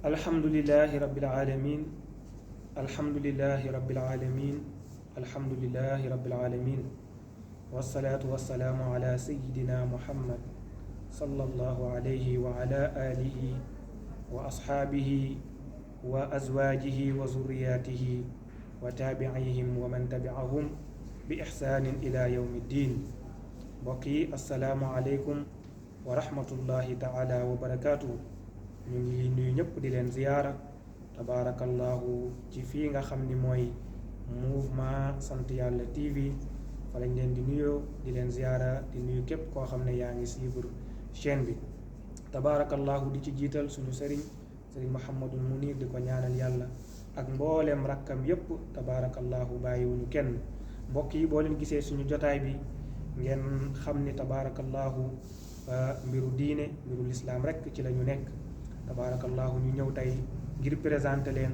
alhamdulillahi rabbil alamin alhamdulillahi rabbil alamin alhamdulillahi rabbil alamin wassalatu wassalamu ala sayyidina muhammad sallallahu alayhi wa ala alihi wa ashabihi wa azwajihi wa zurriyatihi wa tabi'ihim wa man tabi'ahum bi ihsanin ila yawmi ddin. mbokk yi assalaamu aleykum wa rahmatullahi taala wa barakaatuhu. ñu ngi nuyu ñëpp di leen ziyaara tabaarakallahu ci fii nga xam ni mooy mouvement sant yàlla TV fa lañ leen di nuyoo di leen ziyaara di nuyu képp koo xam ne yaa ngi suivre chaîne bi tabaarakallahu di ci jiital suñu sëriñ Mouhamadul Munir di ko ñaanal yàlla ak mbooleem rakkam yépp tabaarakallahu bàyyiwuñu kenn. mbokk yi boo leen gisee suñu jotaay bi ngeen xam ni tabaarakallahu mbiru diine mbiru lislaam rekk ci la ñu nekk tabaarakallahu ñu ñëw tey ngir présenter leen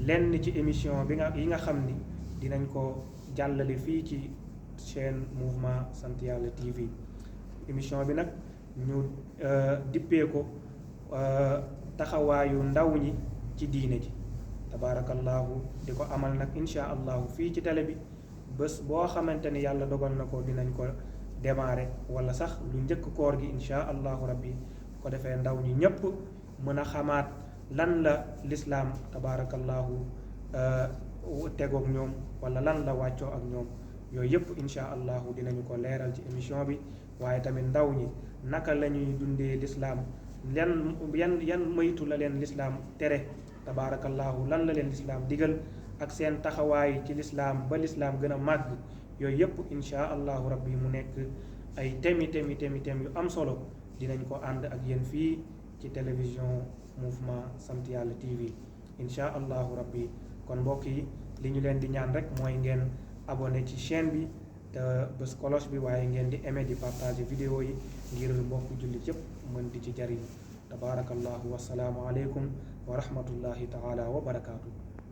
lenn ci émission yi nga xam ni dinañ ko jàllale fii ci chaîne mouvement sant yàlla TV. émission bi nag ñu dippee ko taxawaayu ndaw ñi ci diine ji tabaarakallahu di ko amal nag insha allahu fii ci télé bi bés boo xamante ni yàlla dogal na ko dinañ ko démarrer wala sax lu njëkk koor gi insha allahu rabbi ko defee ndaw ñi ñépp mën a xamaat lan la lislaam tabaarakallahu tegoog ñoom wala lan la wàccoo ak ñoom. yooyu yëpp insha allahu dinañu ko leeral ci émission bi, waaye tamit ndaw ñi naka la ñuy dundee lislaam yan moytu la leen lislaam tere tabaarakallahu lan la leen lislaam digal ak seen taxawaay ci lislaam ba lislaam gën a màgg. yooyu yëpp insha allahu rabbi mu nekk ay temi yu am solo dinañ ko ànd ak yéen fii ci télévision mouvement sant yàlla TV insha allahu rabbi. kon mbokk yi li ñu leen di ñaan rek mooy ngeen abonné ci chaîne bi te bés cloche bi, waaye ngeen di aimer di partager vidéo yi ngir mbokk jullit yépp mën di ci jariñ tabaarakallahu wassalaamu aleykum wa rahmatullahi taala wa barakaatu.